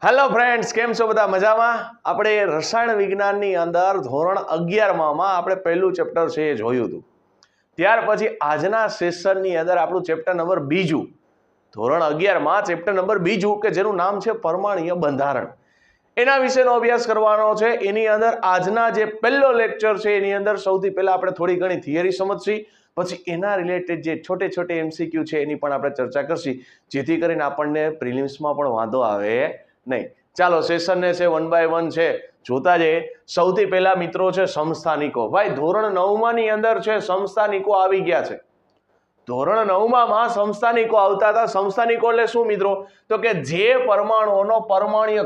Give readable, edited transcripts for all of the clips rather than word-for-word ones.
Hello friends, કેમ છો બધા? મજામાં? આપણે રસાયણ વિજ્ઞાનની અંદર ધોરણ 11માં આપણે પહેલું ચેપ્ટર છે એ જોયું હતું. ત્યાર પછી આજના સેશનની અંદર આપણું ચેપ્ટર નંબર બીજું, ધોરણ 11માં ચેપ્ટર નંબર બીજું કે જેનું નામ છે પરમાણ્વીય બંધારણ, એના વિશેનો અભ્યાસ કરવાનો છે. એની અંદર આજના જે પહેલો લેક્ચર છે એની અંદર સૌથી પહેલા આપણે થોડી ઘણી થિયરી સમજશી, પછી એના રિલેટેડ જે છોટે છોટે MCQ છે એની પણ આપણે ચર્ચા કરશી, જેથી કરીને આપણને પ્રિલિમ્સમાં પણ વાંધો આવે નહીં. ચાલો સેશનને છે 1 by 1 છે જોતા જઈએ. સૌથી પહેલા મિત્રો છે સમસ્થાનિકો. ભાઈ ધોરણ 9માં ની અંદર છે સમસ્થાનિકો આવી ગયા છે. ધોરણ 9માં સમસ્થાનિકો આવતા હતા. સમસ્થાનિકો એટલે શું મિત્રો? તો કે જે પરમાણુઓનો પરમાણ્વીય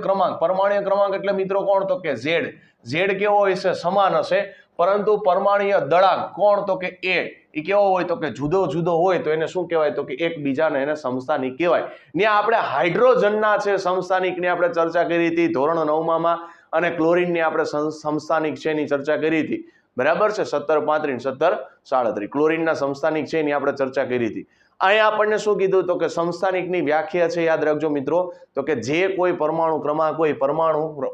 ક્રમાંક એટલે મિત્રો કોણ? તો કે ઝેડ કેવો હોય છે? સમાન હશે, પરંતુ પરમાણ્વીય દળાંક કોણ? તો કે એ કેવો હોય? તો કે જુદો જુદો હોય. તો એને શું કહેવાય? તો કે એકબીજાને એને સમસ્થાનિક કહેવાય. ત્યાં આપણે હાઇડ્રોજનના છે સમસ્થાનિકની આપણે ચર્ચા કરી હતી ધોરણ 9માં, અને ક્લોરીનની આપણે સમસ્થાનિક છે એની ચર્ચા કરી હતી. બરાબર છે? 17 35 17 37 ક્લોરીનના સમસ્થાનિક છે એની આપણે ચર્ચા કરી હતી. અહીંયા આપણને શું કીધું? તો કે સમસ્થાનિકની વ્યાખ્યા છે, યાદ રાખજો મિત્રો, તો કે જે કોઈ પરમાણુ ક્રમાંક હોય,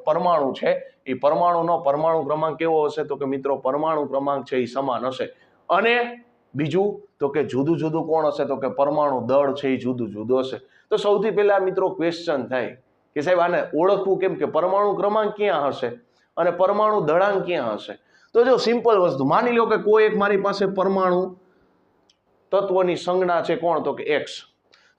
પરમાણુ છે એ પરમાણુનો પરમાણુ ક્રમાંક કેવો હશે? તો કે મિત્રો પરમાણુ ક્રમાંક છે એ સમાન હશે. અને બીજું તો કે જુદું જુદું કોણ હશે? તો કે પરમાણુ દળ છે એ જુદું જુદું હશે. તો સૌથી પહેલા મિત્રો ક્વેશ્ચન થાય કે સાહેબ આને ઓળખવું કેમ? કે પરમાણુ ક્રમાંક ક્યાં હશે અને પરમાણુ દળાંક ક્યાં હશે? તો જો સિમ્પલ વસ્તુ, માની લો કે કોઈ એક મારી પાસે પરમાણુ તત્વની સંજ્ઞા છે કોણ? તો કે X.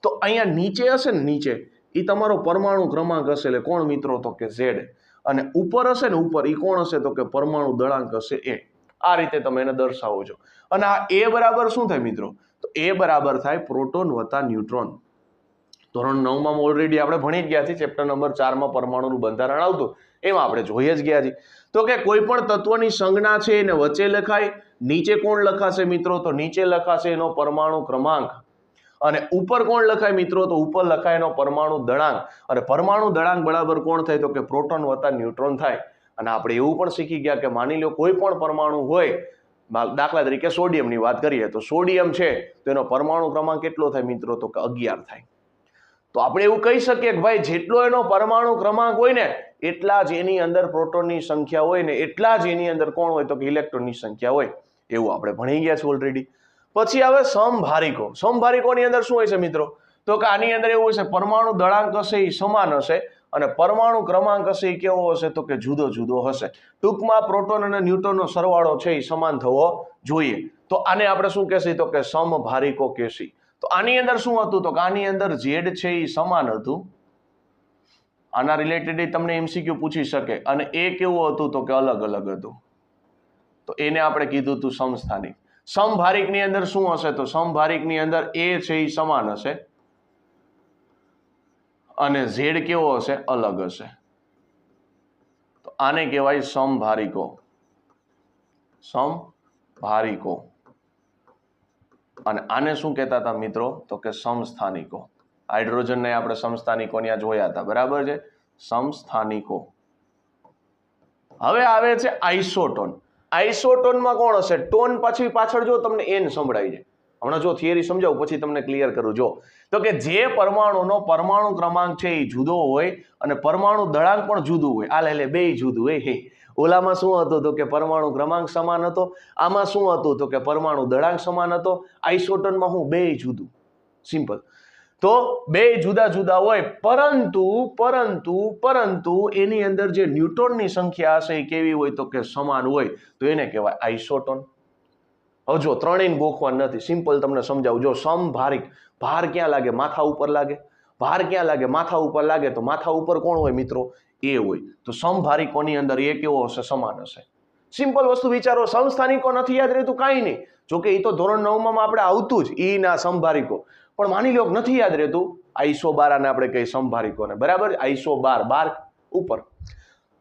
તો અહીંયા નીચે હશે ને, નીચે એ તમારો પરમાણુ ક્રમાંક હશે, એટલે કોણ મિત્રો? તો કે Z. અને ઉપર હશે ને, ઉપર એ કોણ હશે? તો કે પરમાણુ દળાંક હશે A. આ રીતે તમે એને દર્શાવો છો. અને આ A બરાબર શું થાય મિત્રો? તો A બરાબર થાય પ્રોટોન વત્તા ન્યુટ્રોન. ધોરણ 9માં ઓલરેડી આપણે ભણી જ ગયા છીએ. ચેપ્ટર નંબર 4માં પરમાણુનું બંધારણ આવતું, એમાં આપણે જોઈ જ ગયા છીએ. તો કે કોઈ પણ તત્વની સંજ્ઞા છે એને વચ્ચે લખાય. નીચે કોણ લખાશે મિત્રો? તો નીચે લખાશે એનો પરમાણુ ક્રમાંક. અને ઉપર કોણ લખાય મિત્રો? તો ઉપર લખાય એનો પરમાણુ દળાંક. અને પરમાણુ દળાંક બરાબર કોણ થાય? તો કે પ્રોટોન વત્તા ન્યુટ્રોન થાય. અને આપણે એવું પણ શીખી ગયા કે માની લો કોઈ પણ પરમાણુ હોય, દાખલા તરીકે સોડિયમની વાત કરીએ તો સોડિયમ છે તો એનો પરમાણુ ક્રમાંક કેટલો થાય મિત્રો? તો કે 11 થાય. તો આપણે એવું કહી શકીએ કે ભાઈ જેટલો એનો પરમાણુ ક્રમાંક હોય ને એટલા જ એની અંદર પ્રોટોનની સંખ્યા હોય ને એટલા જ એની અંદર કોણ હોય? તો કે ઇલેક્ટ્રોનની સંખ્યા હોય. એવું આપણે ભણી ગયા છે ઓલરેડી. પછી આવે સમભારિકો. સમભારિકોની અંદર શું હોય છે મિત્રો? તો કે આની અંદર એવું હશે, પરમાણુ દળાંક હશે એ સમાન હશે અને પરમાણુ ક્રમાંક હશે એ કેવો હશે? તો કે જુદો જુદો હશે. ટૂંકમાં પ્રોટોન અને ન્યુટ્રોનનો સરવાળો છે એ સમાન થવો જોઈએ. તો આને આપણે શું કહેશી? તો કે સમભારિકો કહેશી. તો આની અંદર શું હતું? તો કે આની અંદર Z છે એ સમાન હતું. આના રિલેટેડ તમને MCQ પૂછી શકે. અને એ કેવું હતું? તો કે અલગ અલગ હતું. તો એને આપણે કીધું હતું સમસ્થાનિક. સમભારિકની અંદર શું હશે? તો સમભારિકની અંદર A છે એ સમાન હશે અને Z કેવો હશે? અલગ હશે. તો આને કહેવાય સમભારિકો. સમભારિકો. અને આને શું કહેતા હતા મિત્રો? તો કે સમસ્થાનિકો. હાઇડ્રોજનને આપણે સમસ્થાનિકો ત્યાં જોયા હતા. બરાબર છે? સમસ્થાનિકો. હવે આવે છે આઇસોટોન. આઇસોટોનમાં કોણ હશે? ટોન પછી પાછળ જો તમને N સંભળાય છે. હમણાં જો થિયરી સમજાવું પછી તમને ક્લિયર કરું. જો તો કે જે પરમાણુનો પરમાણુ ક્રમાંક છે એ જુદો હોય અને પરમાણુ દળાંક પણ જુદું હોય. આ લે બે જુદું હોય. ઓલામાં શું હતું? તો કે પરમાણુ ક્રમાંક સમાન હતો. આમાં શું હતું? તો કે પરમાણુ દળાંક સમાન હતો. આઇસોટોનમાં હું બે જુદું. સિમ્પલ. તો બે જુદા જુદા હોય, પરંતુ એની અંદર જે ન્યુટ્રોનની સંખ્યા હશે એ કેવી હોય? તો કે સમાન હોય. તો એને કહેવાય આઇસોટોન. હવે જો ત્રણેય ગોખવા નથી, સિમ્પલ તમને સમજાવું. જો સમભારિક, ભાર ક્યાં લાગે? માથા ઉપર લાગે. ભાર ક્યાં લાગે? માથા ઉપર લાગે. તો માથા ઉપર કોણ હોય મિત્રો? A હોય. તો સમભારિકોની અંદર A કેવો હશે? સમાન હશે. સિમ્પલ વસ્તુ વિચારો. સમસ્થાનિકો નથી યાદ રહેતું કાંઈ નહીં. જોકે એ તો ધોરણ 9માં આપણે આવતું જ, ઈ ના સમભારિકો. પણ માની લો નથી યાદ રહેતું, આઈસોબાર આને આપણે કહીએ સમભારિકોને. બરાબર? આઈસોબાર, બાર ઉપર.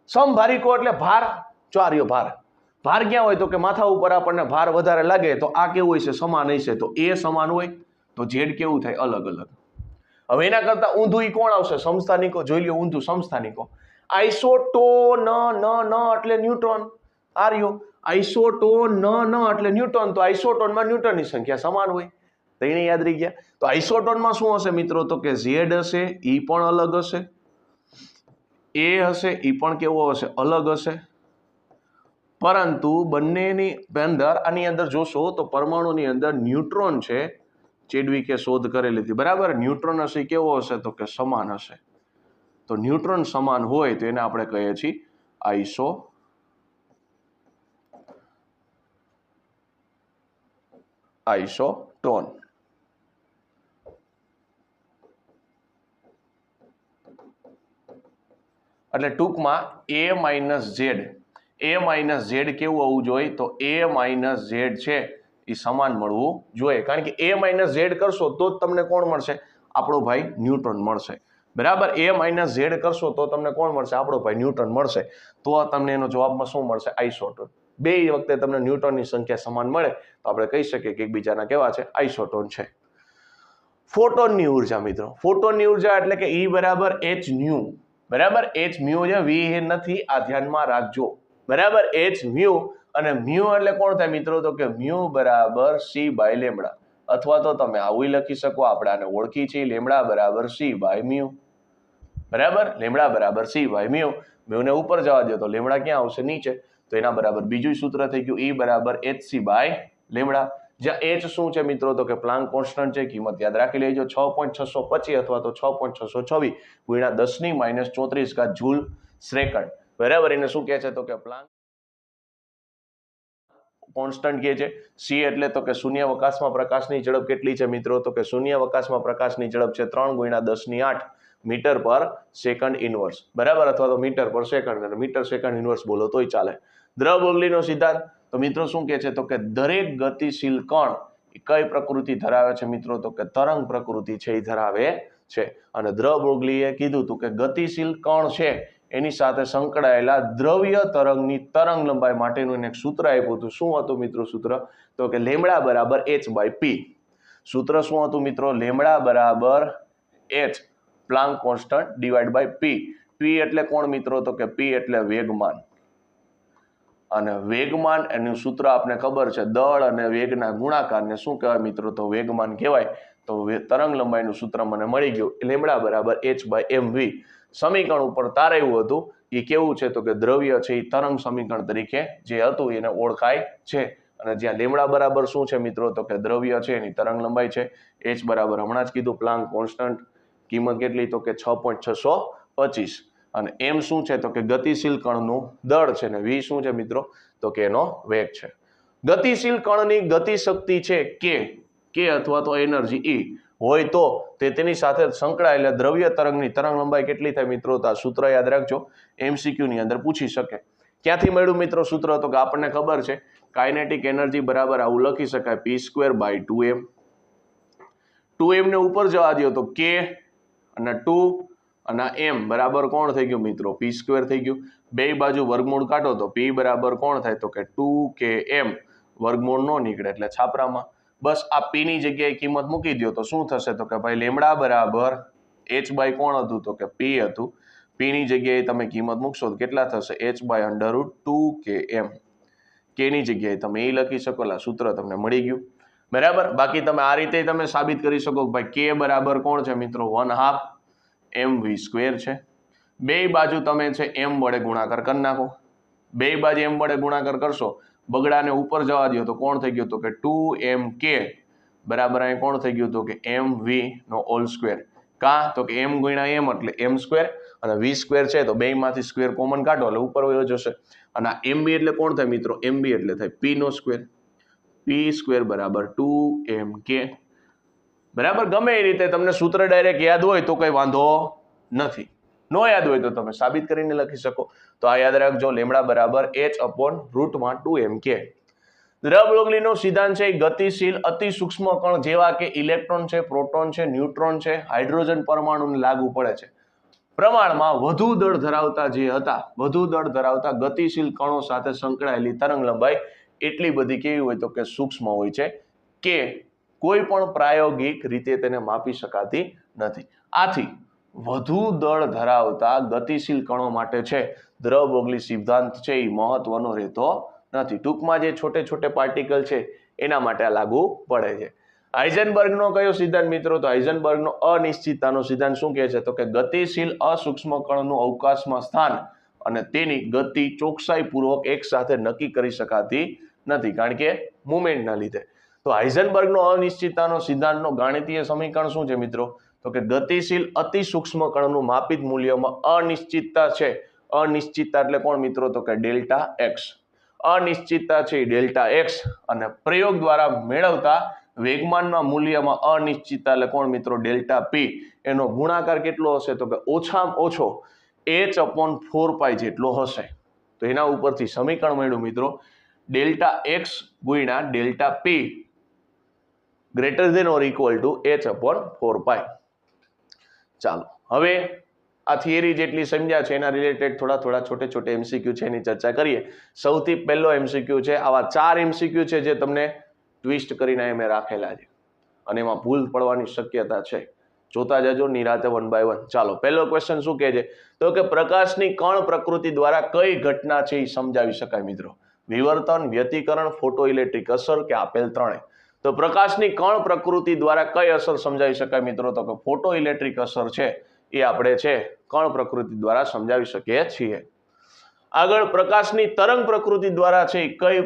સમભારિકો એટલે ભાર. ચાર્યો ભાર. ભાર ક્યાં હોય? તો કે માથા ઉપર આપણને ભાર વધારે લાગે તો આ કેવું હોય છે? સમાન હશે. તો A સમાન હોય તો Z કેવું થાય? અલગ અલગ. હવે એના કરતા ઊંધું ઈ કોણ આવશે? સમસ્થાનિકો. જોઈ લો ઊંધું સમસ્થાનિકો. આઇસોટોન ન એટલે ન્યુટ્રોન. આર્યો આઇસોટોન ન એટલે ન્યુટ્રોન. તો આઇસોટોનમાં ન્યુટ્રોનની સંખ્યા સમાન હોય. તો એને યાદ રહી ગયા. તો આઇસોટોનમાં શું હશે મિત્રો? તો કે Z હશે, ઈ પણ અલગ હશે. એ હશે એ પણ કેવો હશે, અલગ હશે. પરંતુ બંનેની અંદર આની અંદર જોશો તો પરમાણુની અંદર ન્યુટ્રોન છે, ચેડવિકે શોધ કરેલી હતી, બરાબર. ન્યુટ્રોન હશે કેવો હશે તો કે સમાન હશે. તો ન્યુટ્રોન સમાન હોય તો એને આપણે કહીએ છીએ આઇસોટોન. એટલે ટૂંકમાં એ માઇનસ ઝેડ કેવું હોવું જોઈએ તો એ માઇનસ ઝેડ છે એ સમાન મળવું જોઈએ. કારણ કે એ માઇનસ ઝેડ કરશો તો જ તમને કોણ મળશે, આપણો ભાઈ ન્યુટ્રોન મળશે, બરાબર. એ માઇનસ ઝેડ કરશો તો તમને કોણ મળશે, આપણો ભાઈ ન્યુટ્રોન મળશે. તો તમને એનો જવાબમાં શું મળશે, આઇસોટોન. બે વખતે તમને ન્યુટ્રોનની સંખ્યા સમાન મળે તો આપણે કહી શકીએ કે એકબીજાના કેવા છે, આઇસોટોન છે. ફોટોનની ઉર્જા મિત્રો, ફોટોનની ઉર્જા એટલે કે E બરાબર h ન્યુ, બરાબર. h મ્યુ છે, v નથી, આ ધ્યાનમાં રાખજો, બરાબર. h મ્યુ અને મ્યુ એટલે કોણ થાય મિત્રો તો કે મ્યુ બરાબર c બાય લેમડા, અથવા તો તમે આવું લખી શકો, આપણે આને ઓળખી છે લેમડા બરાબર c બાય મ્યુ, બરાબર. લેમડા બરાબર c બાય મ્યુ. મ્યુને ઉપર જવા દો તો લેમડા ક્યાં આવશે, નીચે. તો એના બરાબર બીજું સૂત્ર થઈ ગયું E બરાબર hc બાય લેમડા. જ્યાં h શું છે મિત્રો તો કે પ્લાન્ક કોન્સ્ટન્ટ છે, કિંમત યાદ રાખી લેજો 6.625 અથવા તો 6.626 ગુણ્યા 10⁻34 જૂલ સેકન્ડ, બરાબર. એને શું કહે છે તો કે પ્લાન્ક કોન્સ્ટન્ટ કહે છે. સી એટલે તો કે શૂન્યાવકાશમાં પ્રકાશની ઝડપ કેટલી છે મિત્રો તો કે શૂન્યાવકાશમાં પ્રકાશની ઝડપ છે 3 × 10⁸ મીટર પર સેકન્ડ ઇનવર્સ, બરાબર. અથવા તો મીટર પર સેકન્ડ, અને મીટર સેકન્ડ ઇનવર્સ બોલો તોય ચાલે. દ્રવ્ય-બોગલીનો સિદ્ધાંત તો મિત્રો શું કહે છે તો કે દરેક ગતિશીલ કણ કઈ પ્રકૃતિ ધરાવે છે મિત્રો તો કે તરંગ પ્રકૃતિ છે એ ધરાવે છે. અને દ્રવ્ય-બોગલીએ કીધું હતું કે ગતિશીલ કણ છે એની સાથે સંકળાયેલા દ્રવ્ય તરંગની તરંગ લંબાઈ માટેનું એક સૂત્ર આપ્યું હતું. શું હતું મિત્રો સૂત્ર તો કે લેમડા બરાબર h/p. સૂત્ર શું હતું મિત્રો, લેમડા બરાબર h Planck constant divide by p. p એટલે કોણ મિત્રો તો કે p એટલે વેગમાન, અને વેગમાન એનું સૂત્ર આપણે ખબર છે, દળ અને વેગના ગુણાકારને શું કહેવાય મિત્રો તો વેગમાન કહેવાય. તો તરંગ લંબાઈનું સૂત્ર મને મળી ગયું, લેમડા બરાબર h/mv. સમીકરણ ઉપર તારાયું હતું એ કેવું છે તો કે દ્રવ્ય છે એ તરંગ સમીકરણ તરીકે જે હતું એને ઓળખાય છે. અને જ્યાં લેમડા બરાબર શું છે મિત્રો તો કે દ્રવ્ય છે એની તરંગ લંબાઈ છે, h બરાબર હમણાં જ કીધું પ્લાન્ક કોન્સ્ટન્ટ, કિંમત કેટલી તો કે 6.625, અને m શું છે તો કે ગતિશીલ કણનું દળ છે, ને v શું છે મિત્રો તો કે એનો વેગ છે. ગતિશીલ કણની ગતિશક્તિ છે k અથવા તો એનર્જી E હોય તો તેની સાથે સંકળાયેલા દ્રવ્ય તરંગની તરંગ લંબાઈ કેટલી થાય મિત્રો તો આ સૂત્ર યાદ રાખજો, MCQ ની અંદર પૂછી શકે. ક્યાંથી મળ્યું મિત્રો સૂત્ર તો કે આપણને ખબર છે કાઇનેટિક એનર્જી બરાબર આવું લખી શકાય p²/2m. 2m ને ઉપર જવા દો તો k અને 2 અને m બરાબર કોણ થઈ ગયું મિત્રો p² થઈ ગયું. બે બાજુ વર્ગમૂળ કાઢો તો p બરાબર કોણ થાય તો કે 2km, વર્ગમૂળ નો નીકળે એટલે છાપરામાં. બસ આ p ની જગ્યાએ કિંમત મૂકી દો તો શું થશે તો કે ભાઈ લેમડા બરાબર h બાય કોણ હતું તો કે p હતું. p ની જગ્યાએ તમે કિંમત મૂકશો તો કેટલા થશે h/√2km. k ની જગ્યાએ તમે એ લખી શકો, એટલે સૂત્ર તમને મળી ગયું, બરાબર. બાકી તમે આ રીતે તમે સાબિત કરી શકો કે ભાઈ k બરાબર કોણ છે મિત્રો 1/2 mv² છે. બે બાજુ તમે છે m વડે ગુણાકાર કરી નાખો, બે બાજુ m વડે ગુણાકાર કરશો, બગડાને ઉપર જવા દો તો કોણ થઈ ગયું તો કે 2mk બરાબર અહીં કોણ થઈ ગયું તો કે mv². કા તો કે m ગુણ્યા m એટલે m², અને v² છે તો બે માંથી સ્ક્વેર કોમન કાઢો એટલે ઉપર વયો જશે. અને mb એટલે કોણ થાય મિત્રો, mb એટલે થાય p², p² બરાબર 2mk, બરાબર. ગમે એ રીતે તમને સૂત્ર ડાયરેક્ટ યાદ હોય તો કઈ વાંધો નથી, નો યાદ હોય તો તમે સાબિત કરીને લખી શકો. તો આ યાદ રાખજો, લેમડા બરાબર h/√2mk. દ્રવ્ય-બોગલીનો સિદ્ધાંત છે ગતિશીલ અતિ સૂક્ષ્મ કણ જેવા કે ઇલેક્ટ્રોન છે, પ્રોટોન છે, ન્યુટ્રોન છે, હાઇડ્રોજન પરમાણુને લાગુ પડે છે. પ્રમાણમાં વધુ દળ ધરાવતા ગતિશીલ કણો સાથે સંકળાયેલી તરંગ લંબાઈ એટલી બધી કેવી હોય તો કે સૂક્ષ્મ હોય છે કે કોઈ પણ પ્રાયોગિક રીતે તેને માપી શકાતી નથી. આથી વધુ દળ ધરાવતા ગતિશીલ કણો માટે છે દ્રવ્ય-બોગલી સિદ્ધાંત છે એ મહત્વનો રહેતો નથી. ટૂંકમાં જે છોટે પાર્ટિકલ છે એના માટે આ લાગુ પડે છે. હાઇઝનબર્ગનો કયો સિદ્ધાંત મિત્રો? તો હાઇઝનબર્ગનો અનિશ્ચિતતાનો સિદ્ધાંત શું કહે છે? તો કે ગતિશીલ અસૂક્ષ્મ કણનું અવકાશમાં સ્થાન અને તેની ગતિ ચોકસાઈપૂર્વક એક સાથે નક્કી કરી શકાતી નથી, કારણ કે મુવમેન્ટના લીધે. તો હાઇઝનબર્ગનો અનિશ્ચિતતાનો સિદ્ધાંતનો ગાણિતીય સમીકરણ શું છે મિત્રો? તો કે ગતિશીલ અતિ સૂક્ષ્મ કણનું માપિત મૂલ્યમાં અનિશ્ચિતતા છે. અનિશ્ચિતતા એટલે કોણ મિત્રો? તો કે ડેલ્ટા એક્સ. અનિશ્ચિતતા છે ડેલ્ટા એક્સ અને પ્રયોગ દ્વારા મેળવતા વેગમાનના મૂલ્યમાં અનિશ્ચિતતા એટલે કોણ મિત્રો? ડેલ્ટા પી. એનો ગુણાકાર કેટલો હશે? તો કે ઓછામાં ઓછો h/4π જેટલો હશે. તો એના ઉપરથી સમીકરણ મળ્યું મિત્રો, ડેલ્ટા એક્સ ગુણ્યા delta p greater than or equal to h/4π. ચાલો હવે આ થિયરી જેટલી સમજ્યા છે એના રિલેટેડ થોડા છોટે એમસીક્યુ છે એની ચર્ચા કરીએ. સૌથી પહેલો એમસીક્યુ છે, આવા 4 એમસીક્યુ છે જે તમને ટ્વિસ્ટ કરીને મેં રાખેલા છે અને એમાં ભૂલ પડવાની શક્યતા છે. જોતા જજો નિરાતે 1 by 1. ચાલો પહેલો ક્વેશ્ચન શું કહે છે? તો કે પ્રકાશની કણ પ્રકૃતિ દ્વારા કઈ ઘટના છે એ સમજાવી શકાય મિત્રો? વિવર્તન, વ્યતિકરણ, ફોટો ઇલેક્ટ્રિક અસર કે આપેલ ત્રણે? તો પ્રકાશની કણ પ્રકૃતિ દ્વારા કઈ અસર સમજાવી શકાય મિત્રો? તો કે ફોટો ઇલેક્ટ્રિક અસર છે એ આપણે છે કણ પ્રકૃતિ દ્વારા સમજાવી શકીએ છીએ. આગળ પ્રકાશની તરંગ પ્રકૃતિ દ્વારા છે કઈ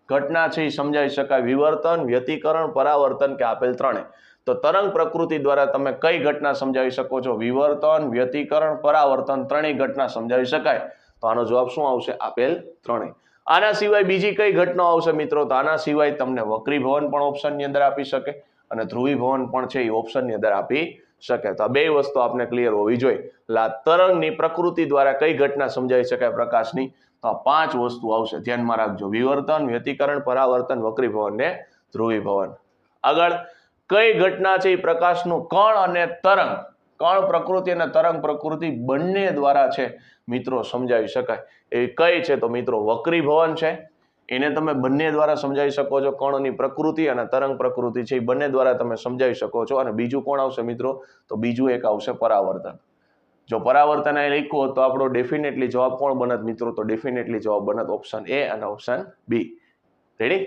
ઘટના છે એ સમજાવી શકાય? વિવર્તન, વ્યતિકરણ, પરાવર્તન કે આપેલ ત્રણે? તો તરંગ પ્રકૃતિ દ્વારા તમે કઈ ઘટના સમજાવી શકો છો? વિવર્તન, વ્યતિકરણ, પરાવર્તન ત્રણેય ઘટના સમજાવી શકાય. તો આનો જવાબ શું આવશે? આપેલ ત્રણેય. આના સિવાય બીજી કઈ ઘટના આવશે મિત્રો? તો આના સિવાય તમને વક્રીભવન પણ ઓપ્શનની અંદર આપી શકે અને ધ્રુવીભવન પણ છે એ ઓપ્શનની અંદર આપી શકે. તો આ બે વસ્તુ આપને ક્લિયર હોવી જોઈએ. તરંગની પ્રકૃતિ દ્વારા કઈ ઘટના સમજાવી શકાય પ્રકાશની? તો આ 5 વસ્તુ આવશે, ધ્યાનમાં રાખજો. વિવર્તન, વ્યતિકરણ, પરાવર્તન, વક્રીભવન ને ધ્રુવીભવન. આગળ કઈ ઘટના છે એ પ્રકાશનું કણ અને તરંગ, કણ પ્રકૃતિ અને તરંગ પ્રકૃતિ બંને દ્વારા છે મિત્રો સમજાવી શકાય. એ કઈ છે? તો મિત્રો વક્રીભવન છે, એને તમે બંને દ્વારા સમજાવી શકો છો. કણની પ્રકૃતિ અને તરંગ પ્રકૃતિ છે એ બંને દ્વારા તમે સમજાવી શકો છો. અને બીજું કોણ આવશે મિત્રો? તો બીજું એક આવશે પરાવર્તન. જો પરાવર્તન અહીં લખ્યું હોત તો આપણો ડેફિનેટલી જવાબ કોણ બનત મિત્રો? તો ડેફિનેટલી જવાબ બનત ઓપ્શન એ અને ઓપ્શન બી. રેડી?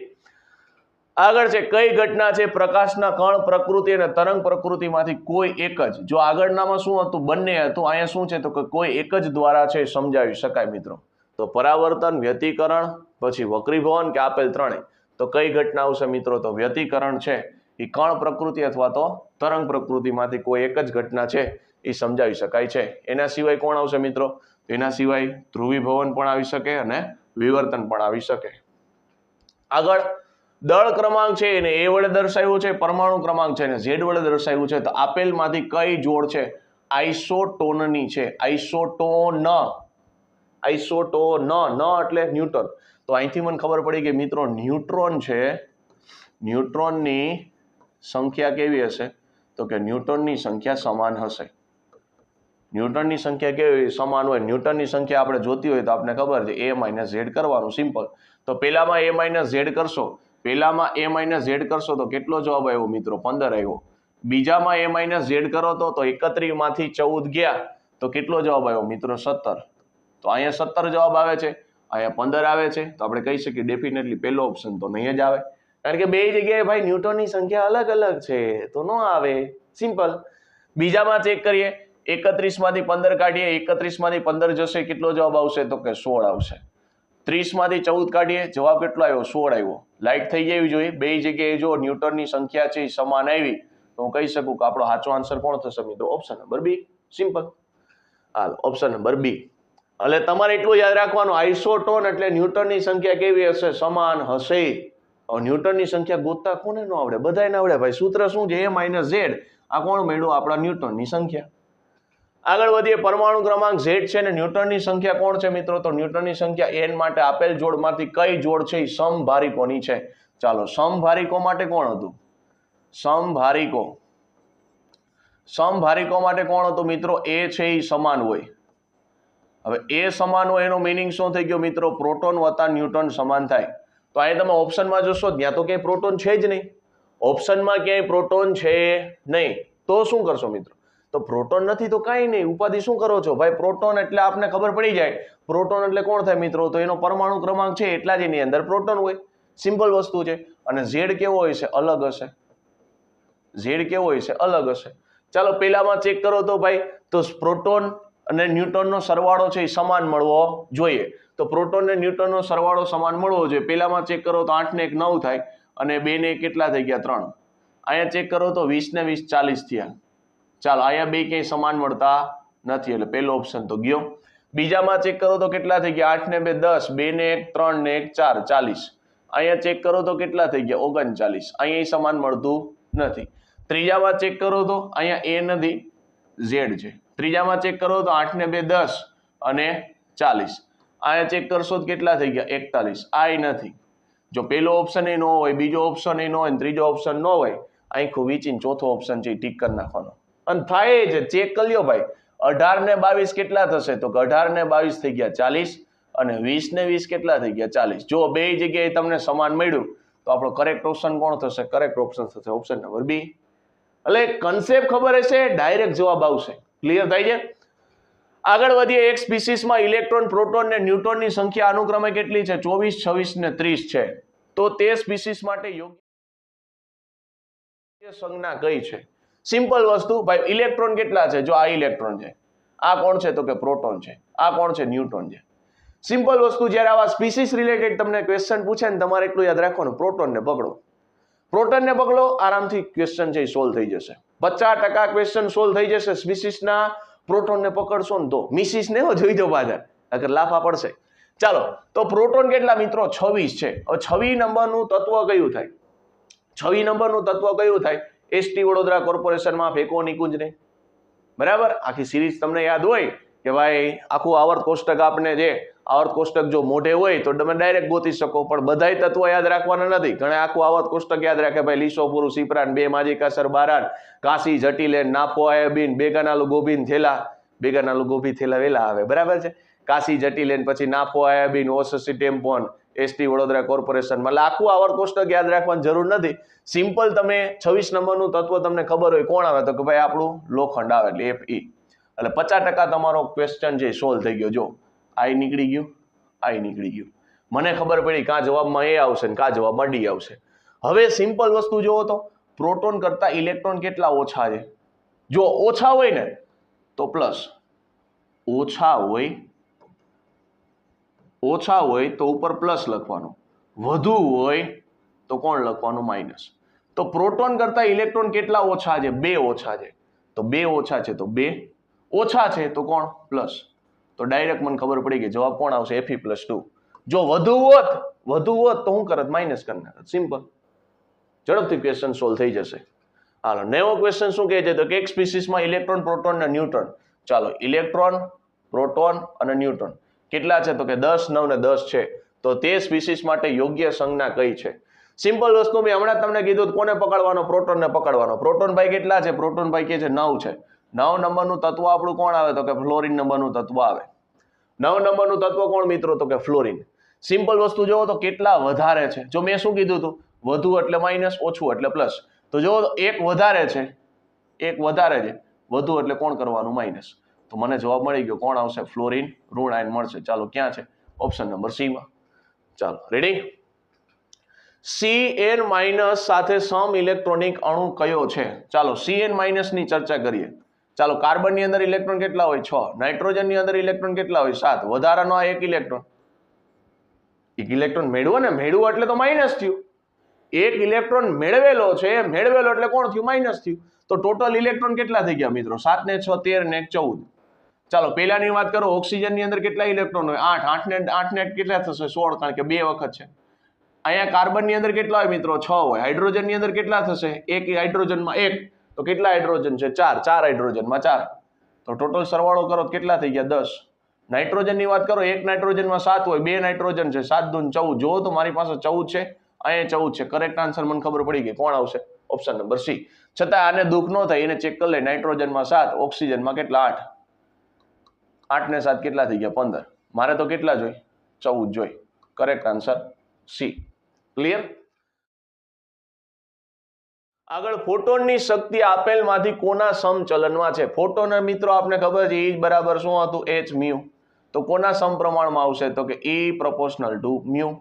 આગળ છે કઈ ઘટના છે પ્રકાશના કણ પ્રકૃતિ અને તરંગ પ્રકૃતિમાંથી કોઈ એક જ? જો આગળનામાં શું હતું? બંને હતું. અહીંયા શું છે? તો કે કોઈ એક જ દ્વારા છે સમજાવી શકાય મિત્રો. તો પરાવર્તન, વ્યતિકરણ, પછી વક્રીભવન કે આપેલ ત્રણે? તો કઈ ઘટના આવશે મિત્રો? તો વ્યતિકરણ છે એ કણ પ્રકૃતિ અથવા તો તરંગ પ્રકૃતિમાંથી કોઈ એક જ ઘટના છે એ સમજાવી શકાય છે. એના સિવાય કોણ આવશે મિત્રો? એના સિવાય ધ્રુવીભવન પણ આવી શકે અને વિવર્તન પણ આવી શકે. આગળ દળ ક્રમાંક છે એને એ વડે દર્શાવ્યું છે, પરમાણુ ક્રમાંક છે એને ઝેડ વડે દર્શાવ્યું છે. તો આપેલમાંથી કઈ જોડ છે આઇસોટોનની છે? આઇસોટોન, આઇસોટોન, ન એટલે ન્યુટન. તો અહીંથી મને ખબર પડી કે મિત્રો ન્યુટ્રોન છે, ન્યુટ્રોનની સંખ્યા કેવી હશે? તો કે ન્યુટનની સંખ્યા સમાન હશે. ન્યુટનની સંખ્યા કેવી સમાન હોય? ન્યુટનની સંખ્યા આપણે જોતી હોય તો આપણે ખબર છે a - z કરવાનું, સિમ્પલ. તો પેલામાં a - z કરશો, પેલામાં a - z કરશો તો કેટલો જવાબ આવ્યો મિત્રો? 15 આવ્યો. બીજામાં a - z કરો તો 31 માંથી 14 ગયા તો કેટલો જવાબ આવ્યો મિત્રો? 17. તો અહીંયા 17 જવાબ આવે છે, અહીંયા 15 આવે છે. તો આપણે કહી શકીએ ડેફિનેટલી પહેલો ઓપ્શન તો નહીં જ આવે, કારણ કે બે જગ્યાએ ભાઈ ન્યુટનની સંખ્યા અલગ અલગ છે તો ન આવે, સિમ્પલ. બીજામાં ચેક કરીએ, 31 માંથી 15 કાઢીએ, 31 માંથી 15 જશે, કેટલો જવાબ આવશે? તો કે 16 આવશે. 30 માંથી 14 કાઢીએ, જવાબ કેટલો આવ્યો? 16 આવ્યો. લાઈટ થઈ જવી જોઈએ. બે જગ્યાએ જો ન્યુટનની સંખ્યા છે સમાન આવી તો હું કહી શકું કે આપણો સાચો આન્સર કોણ થશે મિત્રો? Option number B. સિમ્પલ. હાલ ઓપ્શન નંબર બી. એટલે તમારે એટલું યાદ રાખવાનું, આઇસોટોન એટલે ન્યુટનની સંખ્યા કેવી હશે? સમાન હશે. ન્યુટનની સંખ્યા ગોતતા કોને ન આવડે? બધાને આવડે ભાઈ. સૂત્ર શું છે? a - z. આ કોણ મળ્યું? આપણા ન્યુટનની સંખ્યા. આગળ વધીએ. પરમાણુ ક્રમાંક Z છે ને ન્યુટનની સંખ્યા કોણ છે મિત્રો? તો ન્યુટનની સંખ્યા n માટે આપેલ જોડમાંથી કઈ જોડ છે એ સમભારિકોની છે? ચાલો સમભારિકો માટે કોણ હતું? સમભારિકો માટે કોણ હતું મિત્રો? એ છે એ સમાન હોય. હવે એ સમાન હોય એનો મિનિંગ શું થઈ ગયો મિત્રો? પ્રોટોન વત્તા ન્યુટ્રોન સમાન થાય. તો અહીં તમે ઓપ્શનમાં જોશો ત્યાં તો ક્યાંય પ્રોટોન છે જ નહીં. ઓપ્શનમાં ક્યાંય પ્રોટોન છે નહીં તો શું કરશો મિત્રો? તો પ્રોટોન નથી તો કાંઈ નહીં, ઉપાધિ શું કરો છો ભાઈ? પ્રોટોન એટલે આપને ખબર પડી જાય, પ્રોટોન એટલે કોણ થાય મિત્રો? તો એનો પરમાણુ ક્રમાંક છે એટલા જ એની અંદર પ્રોટોન હોય. સિમ્પલ વસ્તુ છે. અને ઝેડ કેવો હોય છે? અલગ હશે. ઝેડ કેવો હશે? અલગ હશે. ચાલો પહેલામાં ચેક કરો તો ભાઈ, તો પ્રોટોન અને ન્યુટ્રોનનો સરવાળો છે એ સમાન મળવો જોઈએ. તો પ્રોટોન અને ન્યુટ્રોનનો સરવાળો સમાન મળવો જોઈએ. પહેલામાં ચેક કરો તો 8 ને 1 9 થાય અને 2 ને 1 કેટલા થઈ ગયા? 3. અહીંયા ચેક કરો તો 20 ને 20 40 થયા. ચાલો અહીંયા બે ક્યાંય સમાન મળતા નથી એટલે પહેલો ઓપ્શન તો ગયો. બીજામાં ચેક કરો તો કેટલા થઈ ગયા? 8 ને 2 10, 2 ને 1 3 ને 1 4 40. અહીંયા ચેક કરો તો કેટલા થઈ ગયા? 39. અહીંયા સમાન મળતું નથી. ત્રીજામાં ચેક કરો તો અહીંયા એ નથી, ઝેડ છે. ત્રીજામાં ચેક કરો તો 8 ને 2 10 અને 40. અહીંયા ચેક કરશો તો કેટલા થઈ ગયા? 41. આ નથી. જો પહેલો ઓપ્શન એ ન હોય, બીજો ઓપ્શન એ ન હોય, ત્રીજો ઓપ્શન ન હોય, આખું વીચીને ચોથો ઓપ્શન છે એ ટીક કરી નાખવાનો. અને થાય છે, ચેક કરી લ્યો ભાઈ. 18 ને 22 કેટલા થશે? તો 18 ને 22 થઈ ગયા 40 અને 20 ને 20 કેટલા થઈ ગયા? 40. જો બે જગ્યાએ તમને સમાન મળ્યું તો આપણો કરેક્ટ ઓપ્શન કોણ થશે? કરેક્ટ ઓપ્શન થશે ઓપ્શન નંબર બી. એટલે કન્સેપ્ટ ખબર હશે, ડાયરેક્ટ જવાબ આવશે. ક્લિયર થાય છે? આગળ વધીએ. એક સ્પીસીસમાં ઇલેક્ટ્રોન, પ્રોટોન ને ન્યુટ્રોનની સંખ્યા અનુક્રમે કેટલી છે? 24, 26 ને 30 છે. તો તે સ્પીસીસ માટે યોગ્ય સંજ્ઞા કઈ છે? સિમ્પલ વસ્તુ ભાઈ, ઇલેક્ટ્રોન કેટલા છે? જો આ ઇલેક્ટ્રોન છે, આ કોણ છે? તો કે પ્રોટોન છે. આ કોણ છે? ન્યુટ્રોન છે. સિમ્પલ વસ્તુ. જ્યારે આવા સ્પીસીસ રિલેટેડ તમને ક્વેશ્ચન પૂછે ને, તમારે એટલું યાદ રાખવાનું, પ્રોટોનને પકડો. પ્રોટોનને પકડો, આરામથી ક્વેશ્ચન છે એ સોલ્વ થઈ જશે. 50% ક્વેશ્ચન સોલ્વ થઈ જશે સ્પીસીસના. પ્રોટોનને પકડશો ને તો મિસીસને જોઈ દો પાછળ, અગર લાફા પડશે. ચાલો, તો પ્રોટોન કેટલા મિત્રો? 26 છે. હવે 26 નંબરનું તત્વ કયું થાય? 26 નંબરનું તત્વ કયું થાય? એસટી વડોદરા કોર્પોરેશનમાં ફેંકો નિકુંજને. બરાબર? આખી સિરીઝ તમને યાદ હોય કે ભાઈ આખું આવર્ત કોષ્ટક, આપને જે આવર્ત કોષ્ટક જો મોઢે હોય તો તમે ડાયરેક્ટ ગોતી શકો, પણ બધાય તત્વો યાદ રાખવાના નથી. ઘણા આખું આવર્ત કોષ્ટક યાદ રાખે ભાઈ. લીસો પુરુ સિપ્રાન, 2 માજીકાસર બારાન, કાસી જટીલેન, નાફો આયોબીન, બેગાનાલુ ગોબીન થેલા. બેગાનાલુ ગોભી થેલા વેલા આવે. બરાબર છે? કાસી જટીલેન, પછી નાફો આયોબીન, ઓસસી ટેમ્પોન, એસટી વડોદરા કોર્પોરેશનમાં. એટલે આખું આવર્ત કોષ્ટક યાદ રાખવાની જરૂર નથી. સિમ્પલ તમે 26 નંબરનું તત્વ તમને ખબર હોય કોણ આવે, તો કે ભાઈ આપણું લોખંડ આવે, એટલે Fe. એટલે 50% તમારો ક્વેશ્ચન છે સોલ્વ થઈ ગયો. જો આઈ નીકળી ગયું, આઈ નીકળી ગયું. મને ખબર પડી કાં જવાબમાં એ આવશે ને કાં જવાબમાં ડી આવશે. હવે સિમ્પલ વસ્તુ જુઓ તો પ્રોટોન કરતા ઇલેક્ટ્રોન કેટલા ઓછા છે? જો ઓછા હોય ને તો પ્લસ, ઓછા હોય તો ઉપર પ્લસ લખવાનું, વધુ હોય તો કોણ લખવાનું? માઇનસ. તો પ્રોટોન કરતા ઇલેક્ટ્રોન કેટલા ઓછા છે? 2 ઓછા છે. તો 2 ઓછા છે તો 2 ઓછા છે તો કોણ? પ્લસ. તો ડાયરેક્ટ મને ખબર પડી કે જવાબ કોણ આવશે? Fe+2. જો વધુ હોત તો હું કરત? માઇનસ કરી નાખત. સિમ્પલ. ઝડપથી ક્વેશ્ચન સોલ્વ થઈ જશે. હાલો, 9મો ક્વેશ્ચન શું કહે છે? તો કે એક સ્પીસીસમાં ઇલેક્ટ્રોન, પ્રોટોન અને ન્યુટ્રોન. ચાલો, ઇલેક્ટ્રોન, પ્રોટોન અને ન્યુટ્રોન કેટલા છે? તો કે 10, 9 ને 10 છે. તો તે સ્પીસીસ માટે યોગ્ય સંજ્ઞા કઈ છે? સિમ્પલ વસ્તુ મેં હમણાં તમને કીધું, કોને પકડવાનો? પ્રોટોનને પકડવાનો. પ્રોટોન ભાઈ કેટલા છે? પ્રોટોન ભાઈ કે છે 9 છે. 9 નંબરનું તત્વ આપણું કોણ આવે? તો કે ફ્લોરિન નંબરનું તત્વ આવે. 9 નંબરનું તત્વ કોણ મિત્રો? તો કે ફ્લોરિન. સિમ્પલ વસ્તુ જોવો તો કેટલા વધારે છે? જો મેં શું કીધું હતું? વધુ એટલે માઇનસ, ઓછું એટલે પ્લસ. તો જો એક વધારે છે, વધુ એટલે કોણ કરવાનું? માઇનસ. તો મને જવાબ મળી ગયો. કોણ આવશે? ફ્લોરિન. ઋણ આયન મળશે. ચાલો, ક્યાં છે? ઓપ્શન નંબર સી માં. ચાલો, રેડી? Cn- સાથે સમ ઇલેક્ટ્રોનિક અણુ કયો છે? ચાલો, Cn- ની ચર્ચા કરીએ. ચાલો, કાર્બનની અંદર ઇલેક્ટ્રોન કેટલા હોય? 6. નાઇટ્રોજનની અંદર ઇલેક્ટ્રોન કેટલા હોય? 7. વધારાનો આ એક ઇલેક્ટ્રોન મેળવો ને, મેળવો એટલે તો માઇનસ થયું. એક ઇલેક્ટ્રોન મેળવેલો છે, મેળવેલો એટલે કોણ થયું? માઇનસ થયું. તો ટોટલ ઇલેક્ટ્રોન કેટલા થઈ ગયા મિત્રો? 7 ને 6 13 ને 1 14. ચાલો, પહેલાની વાત કરો. ઓક્સિજનની અંદર કેટલા ઇલેક્ટ્રોન હોય? 8. 8 ને કેટલા થશે? 16, કારણ કે 2 વખત છે. અહીંયા કાર્બનની અંદર કેટલા હોય મિત્રો? 6 હોય. હાઇડ્રોજનની અંદર કેટલા થશે? એક હાઇડ્રોજનમાં 1. તો કેટલા હાઇડ્રોજન છે? 4. 4 હાઇડ્રોજનમાં 4. તો ટોટલ સરવાળો કરો કેટલા થઈ ગયા? 10. નાઇટ્રોજનની વાત કરો. એક નાઇટ્રોજનમાં 7 હોય, 2 નાઇટ્રોજન છે, 7 દૂ 14. જુઓ તો મારી પાસે 14 છે, અહીંયા 14 છે. કરેક્ટ આન્સર મને ખબર પડી ગઈ. કોણ આવશે? Option number C. છતાં આને દુઃખ ન થાય, એને ચેક કરી લે. નાઇટ્રોજનમાં 7, ઓક્સિજનમાં કેટલા? 8. 8 ને 7 કેટલા થઈ ગયા? 15. મારે તો કેટલા જોઈ? 14 જોઈ. Correct answer C. ક્લિયર? આગળ, ફોટોનની શક્તિ આપેલમાંથી કોના સમચલનમાં છે? ફોટોન મિત્રો આપને ખબર છે, E બરાબર શું હતું? h μ. તો કોના સમપ્રમાણમાં આવશે? તો કે E proportional to μ.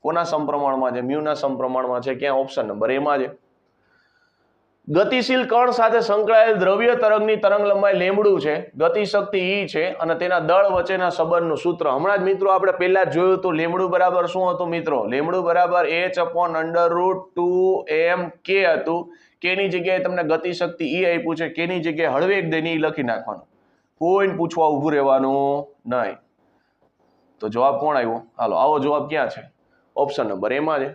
કોના સમપ્રમાણમાં છે? μ ના સમપ્રમાણમાં છે. ક્યાં? ઓપ્શન નંબર એ માં છે. ગતિશીલ કણ સાથે સંકળાયેલ દ્રવ્ય તરંગની તરંગ લંબાઈ લેમડું છે, ગતિશક્તિ ઈ છે અને તેના દળ વચ્ચેના સંબંધનું સૂત્ર હમણાં જ મિત્રો આપણે પહેલા જ જોયું હતું. લેમડું બરાબર શું હતું મિત્રો? લેમડું બરાબર h/√2mk હતું. કે ની જગ્યાએ તમને ગતિશક્તિ ઈ આપ્યું છે, કે ની જગ્યાએ હળવેગ દઈને ઈ લખી નાખવાનું, કોઈને પૂછવા ઊભું રહેવાનું નહીં. તો જવાબ કોણ આવ્યો? હાલો આવો જવાબ ક્યાં છે? ઓપ્શન નંબર એમાં છે.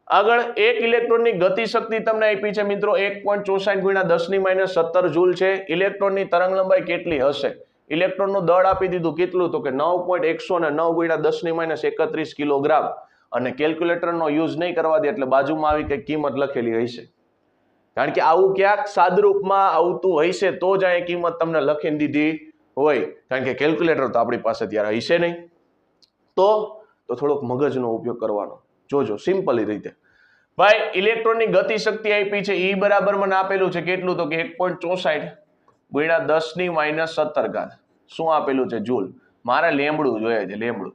આગળ એક ઇલેક્ટ્રોનની ગતિશક્તિ તમને આપી છે મિત્રો 1.64 × 10⁻17 જૂલ છે. ઇલેક્ટ્રોનની તરંગ લંબાઈ કેટલી હશે? ઇલેક્ટ્રોનનું દળ આપી દીધું કેટલું? તો કે 9.109 × 10⁻31 કિલોગ્રામ. અને કેલ્ક્યુલેટરનો યુઝ નહીં કરવા દે એટલે બાજુમાં આવી કઈ કિંમત લખેલી હશે, કારણ કે આવું ક્યાંક સાદરૂપમાં આવતું હશે તો જ આ કિંમત તમને લખીને દીધી હોય, કારણ કે કેલ્ક્યુલેટર તો આપણી પાસે ત્યારે હશે નહીં. તો થોડોક મગજનો ઉપયોગ કરવાનો. જોજો સિમ્પલી રીતે ભાઈ, ઇલેક્ટ્રોનની ગતિશક્તિ આપી છે ઈ બરાબર મને આપેલું છે કેટલું? તો કે 1.64 × 10⁻17. શું આપેલું છે? જૂલ. મારે લેમડું જોઈએ છે, લેમડું.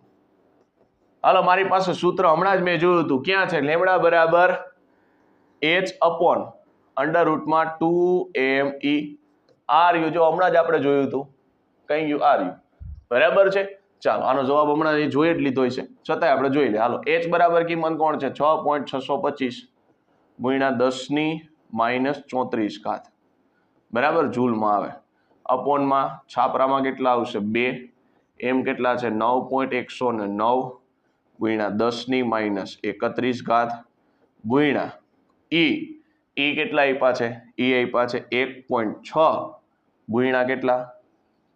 હાલો મારી પાસે સૂત્ર હમણાં જ મેં જોયું હતું, ક્યાં છે? લેમડા બરાબર h/√2me r જો હમણાં જ આપણે જોયું હતું, કઈ ગયું? r બરાબર છે. ચાલો આનો જવાબ હમણાં જોઈ જ લીધો છે, છતાંય આપણે જોઈ લે. હાલો h બરાબર કિંમત કોણ છે? 6.625 × 10⁻34 બરાબર જૂલમાં આવે. અપોનમાં છાપરામાં કેટલા આવશે? 2. એમ કેટલા છે? 9.109 × 10⁻31 ગુણ્યા ઈ કેટલા આપ્યા છે? ઈ આપ્યા છે 1.6 ગુણ્યા કેટલા?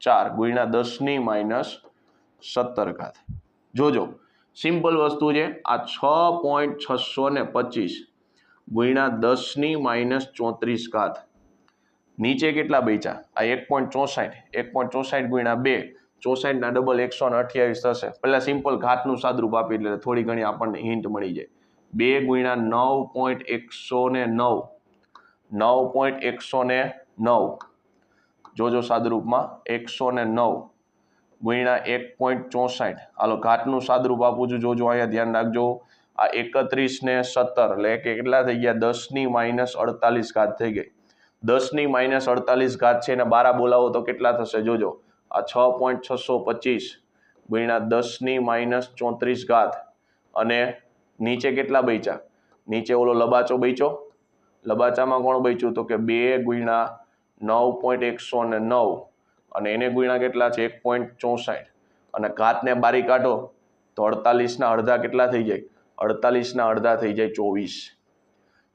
4 ગુણ્યા 10⁻17. જોજો સિમ્પલ વસ્તુ છે આ. 6.625 ગુણ્યા 10⁻34 નીચે કેટલા બચ્યા? આ 1.64 ગુણ્યા 2, 64 ના ડબલ 128 થશે. પેલા સિમ્પલ ઘાતનું સાદરૂપ આપી એટલે થોડી ઘણી આપણને હિન્ટ મળી જાય. 2 ગુણ્યા 9.109 9.109 જોજો સાદરૂપમાં 109 ગુણ્યા 1.64. હાલો ઘાતનું સાદરૂપ આપું છું, જોજો અહીંયા ધ્યાન રાખજો. આ 31 ને 17 એટલે કે કેટલા થઈ ગયા? 10⁻48 થઈ ગઈ. 10⁻48 છે એને 12 બોલાવો તો કેટલા થશે? જોજો આ 6.625 ગુણ્યા 10⁻34 અને નીચે કેટલા બચ્યા? નીચે ઓલો લબાચો બચ્યો. લબાચામાં કોણ બચ્યું? તો કે 2 ગુણ્યા 9.109 અને એને ગુણ્યા કેટલા છે? 1.64 અને ઘાતને બારી કાઢો તો 48 ના અડધા કેટલા થઈ જાય? 48 ના અડધા થઈ જાય 24.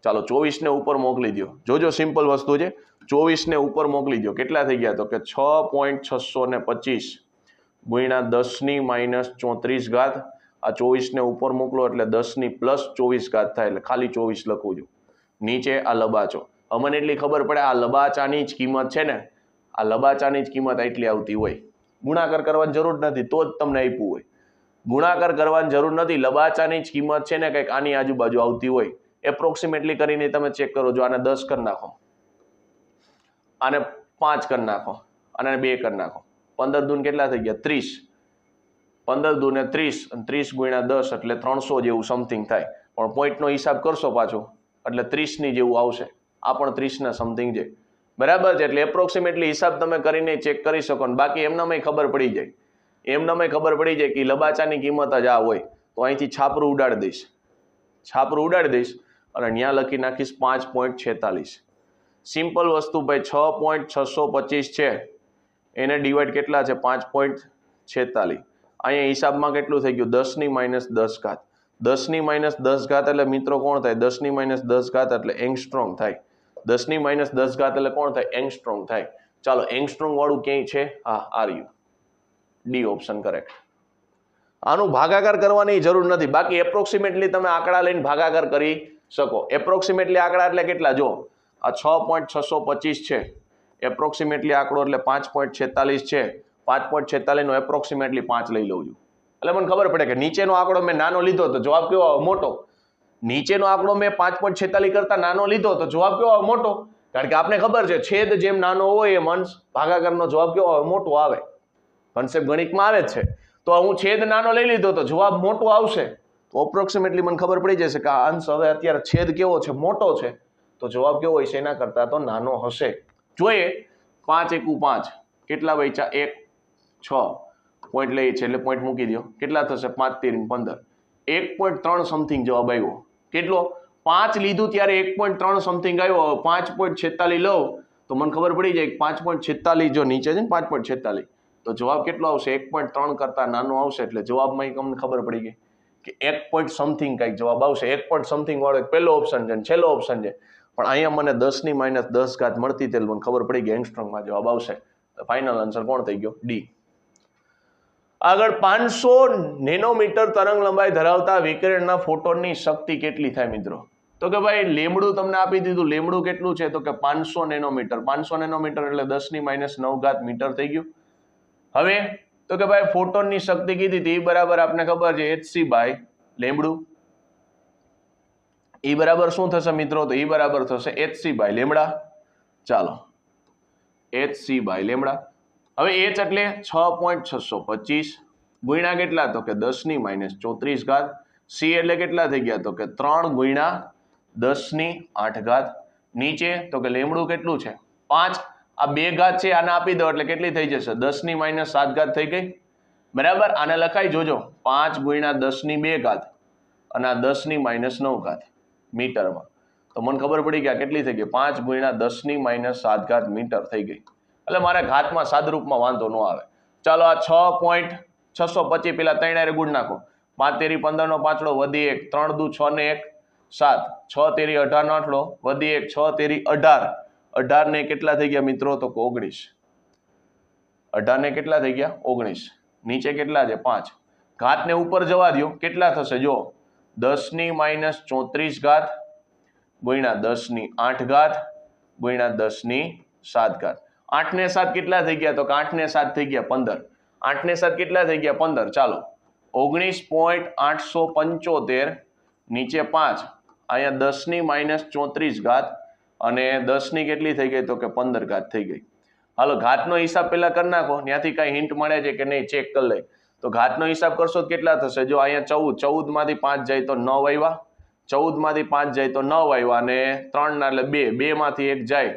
ચાલો 24 ને ઉપર મોકલી દો. જોજો સિમ્પલ વસ્તુ છે. 24 ને ઉપર મોકલી દો. કેટલા થઈ ગયા? તો કે 6.625 ગુણ્યા 10⁻34. આ 24 ને ઉપર મોકલો એટલે 10⁻+24 થાય એટલે ખાલી 24 લખું છું. નીચે આ લબાચો. અમને એટલી ખબર પડે આ લબાચાની જ કિંમત છે ને, આ લબાચાની જ કિંમત એટલી આવતી હોય. ગુણાકાર કરવાની જરૂર નથી તો જ તમને આપ્યું હોય. ગુણાકાર કરવાની જરૂર નથી, લબાચાની જ કિંમત છે ને કંઈક આની આજુબાજુ આવતી હોય. એપ્રોક્સિમેટલી કરીને તમે ચેક કરો. જો આને 10 કરી નાખો, આને 5 કરી નાખો, આને 2 કરી નાખો. 15 દૂન કેટલા થઈ ગયા? 30. 15 દૂને 30 અને 30 ગુણ્યા 10 એટલે 300 જેવું સમથિંગ થાય. પણ પોઈન્ટનો હિસાબ કરશો પાછો એટલે 30 ની જેવું આવશે. આ પણ 30 ના સમથિંગ છે. બરાબર છે. એટલે એપ્રોક્સિમેટલી હિસાબ તમે કરીને ચેક કરી શકો. બાકી એમનામાં ખબર પડી જાય, એમનામાં ખબર પડી જાય કે લબાચાની કિંમત જ આ હોય. તો અહીંથી છાપરું ઉડાડી દઈશ, છાપરું ઉડાડી દઈશ અને ત્યાં લખી નાખીશ 5.46. સિમ્પલ વસ્તુ ભાઈ. 6.625 છે એને ડિવાઈડ કેટલા છે? 5.46. અહીંયા હિસાબમાં કેટલું થઈ ગયું? 10⁻10. 10⁻10 એટલે મિત્રો કોણ થાય? 10⁻10 એટલે એંગસ્ટ્રોમ થાય. 10⁻10 એટલે કોણ થાય? એંગસ્ટ્રોમ થાય. ચાલો એંગસ્ટ્રોમ વાળું ક્યાંય છે? હા, આર્યુ. D option correct. આનું ભાગાકાર કરવાની જરૂર નથી. બાકી એપ્રોક્સિમેટલી તમે આંકડા લઈને ભાગાકાર કરી શકો. એપ્રોક્સિમેટલી આંકડા એટલે કેટલા? જો આ 6.625 છે, એપ્રોક્સિમેટલી આંકડો એટલે 5.46 છે. 5.46 નો એપ્રોક્સિમેટલી 5 લઈ લઉં છું એટલે મને ખબર પડે કે નીચેનો આંકડો મેં નાનો લીધો તો જવાબ કેવો આવે? મોટો. નીચેનો આંકડો મેં 5.46 કરતા નાનો લીધો તો જવાબ કેવો આવે? મોટો. કારણ કે આપણે ખબર છે છેદ જેમ નાનો હોય એમ અંશ ભાગાકારનો જવાબ કેવો આવે? મોટો આવે. કન્સેપ્ટ ગણિતમાં આવે જ છે. તો હું છેદ નાનો લઈ લીધો તો જવાબ મોટો આવશે. તો એપ્રોક્સિમેટલી મને ખબર પડી જશે કે આ અંશ હવે અત્યારે છેદ કેવો છે? મોટો છે. તો જવાબ કેવો હોય છે એના કરતા તો નાનો હશે. જોઈએ 5 એકુ 5 કેટલા બચ્યા 1 6 પોઈન્ટ લઈએ છે એટલે પોઈન્ટ મૂકી દો. કેટલા થશે 5 13 15 1.3 સમથિંગ જવાબ આવ્યો. કેટલો 5 લીધું ત્યારે 1.3 સમથિંગ આવ્યો. 5.46 લઉં તો મને ખબર પડી જાય 5.46 જો નીચે છે ને 5.46 તો જવાબ કેટલો આવશે 1.3 કરતા નાનો આવશે. એટલે જવાબમાં તમને ખબર પડી ગઈ કે 1 પોઈન્ટ સમથિંગ કઈક જવાબ આવશે. 1 પોઈન્ટ સમથિંગ વાળો પહેલો ઓપ્શન છે છેલ્લો ઓપ્શન છે, પણ અહીંયા મને 10 ની -10 મળતી એટલે મને ખબર પડી ગઈ એંગસ્ટ્રોમમાં જવાબ આવશે. ફાઇનલ આન્સર કોણ થઈ ગયો ડી. આગળ 500 નેનોમીટર તરંગ લંબાઈ ધરાવતા વિકિરણના ફોટોનની શક્તિ કેટલી થાય મિત્રો? તો કે ભાઈ લેમડું તમને આપી દીધું. લેમડું કેટલું છે તો કે 500 નેનોમીટર. 500 નેનોમીટર એટલે 10 ની -9 મીટર થઈ ગયું. હવે તો કે ભાઈ ફોટોનની શક્તિ કીધી હતી એ બરાબર આપને ખબર છે hc બાય લેમડું. એ બરાબર શું થશે મિત્રો? તો એ બરાબર થશે hc બાય લેમડા. ચાલો hc બાય લેમડા. હવે h એટલે 6.625 ગુણ્યા કેટલા તો કે 10 ની -34 c એટલે કેટલા થઈ ગયા તો કે 3 ગુણ્યા 10 ની 8 નીચે તો કે લેમડું કેટલું છે 5. આ 2 ઘાત છે આને આપી દો એટલે કેટલી થઈ જશે 10 ની -7 થઈ ગઈ બરાબર. આને લખાઈ જોજો 5 ગુણ્યા 10 ની 2 અને આ 10 ની -9 મીટરમાં. તો મને ખબર પડી કે આ કેટલી થઈ ગઈ 5 ગુણ્યા 10 ની -7 મીટર થઈ ગઈ. એટલે મારે ઘાતમાં સાદરૂપમાં વાંધો ન આવે. ચાલો આ 6.625 પેલા 3 હારે ગુણ નાખો. 5 તેરી 15 નો પાંચડો વધી 1 3 દુ 6 ને 1 7 6 તેરી 18 નો આઠડો વધી 1 6 તેરી 18 18 ને કેટલા થઈ ગયા મિત્રો તો 19 18 ને કેટલા થઈ ગયા 19 નીચે કેટલા છે 5 ઘાત ને ઉપર જવા દો કેટલા થશે જો 10 ની -34 ગુણ્યા 10 ની 8 ગુણ્યા 10 ની 7 8 ને 7 કેટલા થઈ ગયા તો કે 8 ને 7 થઈ ગયા 15 8 ને 7 કેટલા થઈ ગયા 15 ચાલો 19.875 નીચે 5 અહીંયા 10 ની -34 અને 10 ની કેટલી થઈ ગઈ તો કે 15 થઈ ગઈ. હાલો ઘાતનો હિસાબ પેલા કરી નાખો ત્યાંથી કઈ હિન્ટ મળે છે કે નહીં ચેક કરી લઈ. તો ઘાતનો હિસાબ કરશો તો કેટલા થશે જો અહીંયા 14 માંથી 5 જાય તો 9 આવ્યા 14 માંથી 5 જાય તો 9 આવ્યા અને 3 ના એટલે 2 માંથી 1 જાય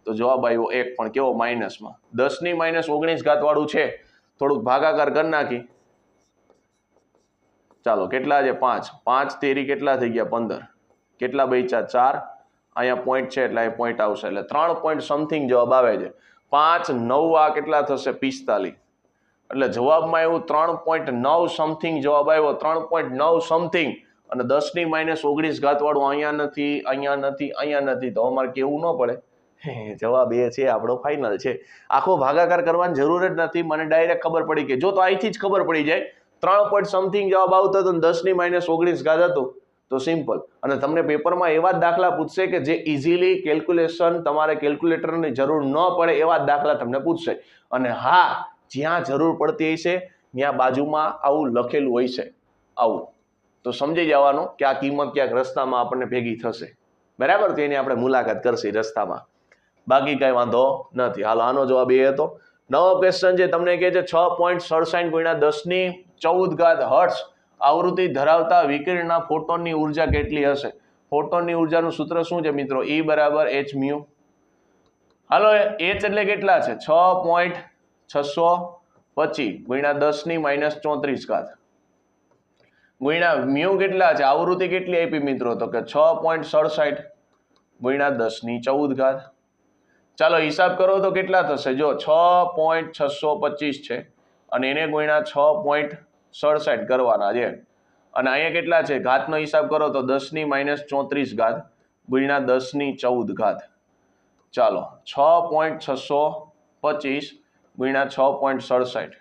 તો જવાબ આવ્યો 1 પણ કેવો માઇનસમાં 10 ની -19 વાળું છે થોડુંક ભાગાકાર કરી નાખી. ચાલો કેટલા છે 5 5 તેરી કેટલા થઈ ગયા 15 કેટલા બચ્યા 4 અહીંયા પોઈન્ટ છે એટલે અહીં પોઈન્ટ આવશે એટલે 3 પોઈન્ટ સમથિંગ જવાબ આવે છે. 5 9 આ કેટલા થશે 45 એટલે જવાબમાં એવું 3.9 સમથિંગ જવાબ આવ્યો 3.9 સમથિંગ અને 10 ની -19 વાળું અહીંયા નથી અહીંયા નથી અહીંયા નથી તો અમારે કેવું ન પડે જવાબ એ છે આપણો ફાઇનલ છે. આખો ભાગાકાર કરવાની જરૂર જ નથી મને ડાયરેક્ટ ખબર પડી કે જો તો અહીંથી જ ખબર પડી જાય 3 પોઈન્ટ સમથિંગ જવાબ આવતો હતો 10 ની -19 હતો તો સિમ્પલ. અને તમને પેપરમાં એવા જ દાખલા પૂછશે કે જે ઇઝીલી કેલ્ક્યુલેશન તમારે કેલ્ક્યુલેટરની જરૂર ન પડે એવા જ દાખલા તમને પૂછશે. અને હા જ્યાં જરૂર પડતી હશે ત્યાં બાજુમાં આવું લખેલું હોય છે આવું તો સમજી જવાનું કે આ કિંમત ક્યાંક રસ્તામાં આપણને ભેગી થશે બરાબર. તો એની આપણે મુલાકાત કરશે રસ્તામાં બાકી કઈ વાંધો નથી. હાલ આનો જવાબ એ હતો. નવો ક્વેશ્ચન છે તમને કહે છે 6.67 ગુણ્યા 10 ની 14 હર્ટ્ઝ આવૃત્તિ ધરાવતા વિકિરણના ફોટોનની ઉર્જા કેટલી હશે? ફોટોનની ઉર્જાનું સૂત્ર શું છે મિત્રો? E બરાબર h મ્યુ. હાલો h એટલે કેટલા છે 6.625 ગુણ્યા 10 ની -34 ગુણ્યા મ્યુ કેટલા છે આવૃત્તિ કેટલી આપી મિત્રો તો કે 6.67 ગુણ્યા 10 ની 14 ચાલો હિસાબ કરો તો કેટલા થશે જો 6.625 છે અને એને ગુણ્યા 6.67 કરવાના છે અને અહીંયા કેટલા છે ઘાતનો હિસાબ કરો તો 10 ની -34 ગુણ્યા 10 ની 14 ચાલો 6.625 ગુણ્યા 6.67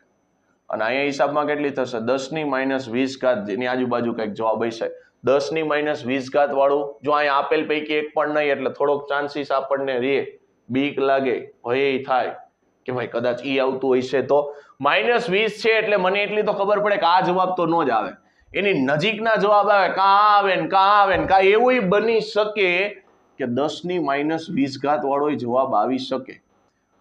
અને અહીંયા હિસાબમાં કેટલી થશે 10 ની -20 જેની આજુબાજુ કંઈક જવાબ હશે 10 ની -20 વાળું જો અહીંયા આપેલ પૈકી એક પણ નહીં એટલે થોડોક ચાન્સીસ આપણને રહે બીક લાગે ભય થાય કે ભાઈ કદાચ ઈ આવતું હશે તો -20 છે એટલે મને એટલી તો ખબર પડે કે આ જવાબ તો નો જ આવે એની નજીકના જવાબ આવે કાં આવે ને કાં એવું બની શકે કે 10 ની -20 વાળો જવાબ આવી શકે.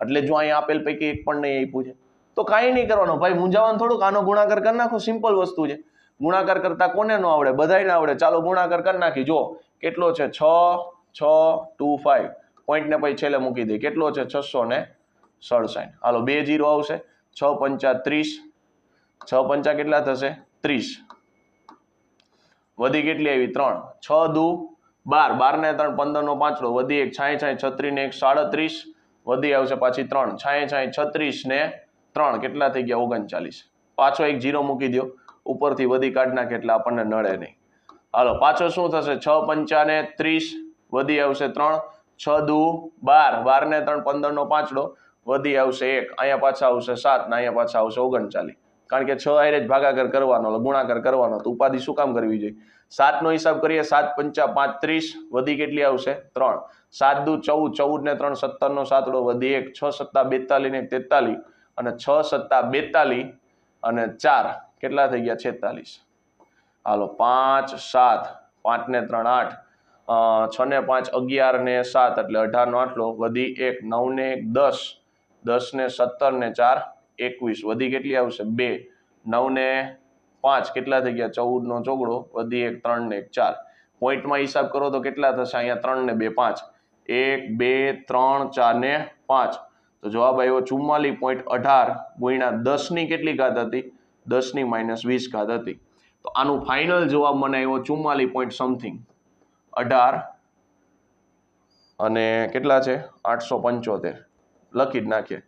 એટલે જો અહીંયા આપેલ પૈકી એક પણ નહીં આપ્યું છે તો કાંઈ નહીં કરવાનું ભાઈ મૂંઝાવાનું થોડુંક આનો ગુણાકાર કરી નાખો સિમ્પલ વસ્તુ છે. ગુણાકાર કરતા કોને ન આવડે બધાયને આવડે. ચાલો ગુણાકાર કરી નાખી જો કેટલો છે 6 625 પોઈન્ટને પછી છેલ્લે મૂકી દઈએ. કેટલો છે? 667. હાલો 2 0 આવશે. 6 પંચા 30. 6 પંચા કેટલા થશે? 30. વધી કેટલી આવી? 3. 6 દુ 12. 12 ને 3 15 નો પાંચડો. વધી 1 66 36 ને 1 37. વધી આવશે પાછી 3 66 36 ને 3 કેટલા થઈ ગયા? 39. પાછો એક 0 મૂકી દો. ઉપરથી વધી કાઢ નાખે એટલે આપણને નડે નહીં. હાલો પાછો શું થશે? 6 પંચા ને 30. વધી આવશે 3. 6 દુ 12. 12 ને 3 15 નો પાંચડો. વધી આવશે 1. અહીંયા પાછા આવશે 7 ને અહીંયા પાછા આવશે 39. કારણ કે 6 હારે જ ભાગાકાર કરવાનો, ગુણાકાર કરવાનો, તો ઉપાધિ શું કામ કરવી જોઈએ? 7 નો હિસાબ કરીએ. 7 પંચા 35. વધી કેટલી આવશે? 3. 7 દુ 14. 14 ને 3 17 નો સાતડો. વધી 1. 6 સત્તા 42 ને 43 અને 6 સત્તા 42 અને 4 કેટલા થઈ ગયા? 46. હાલો 5 7. 5 ને 3 8. 6 ને 5 11 ને 7 એટલે 18 નો આટલો. વધી 1. 9 ને 1 10. 10 ને 17 ને 4 21. વધી કેટલી આવશે? 2. 9 ને 5 કેટલા થઈ ગયા? 14 નો ચોગડો. વધી 1. 3 ને 1 4. પોઈન્ટમાં હિસાબ કરો તો કેટલા થશે? અહીંયા 3 ને 2 5. 1 2 3 4 ને 5. તો જવાબ આવ્યો 44.18 ગુણ્યા 10 ની કેટલી ઘાત હતી? 10 ની -20 ઘાત હતી. તો આનું ફાઇનલ જવાબ મને આવ્યો 44 પોઈન્ટ સમથિંગ 18 અને કેટલા છે? 875. લખી જ નાખીએ.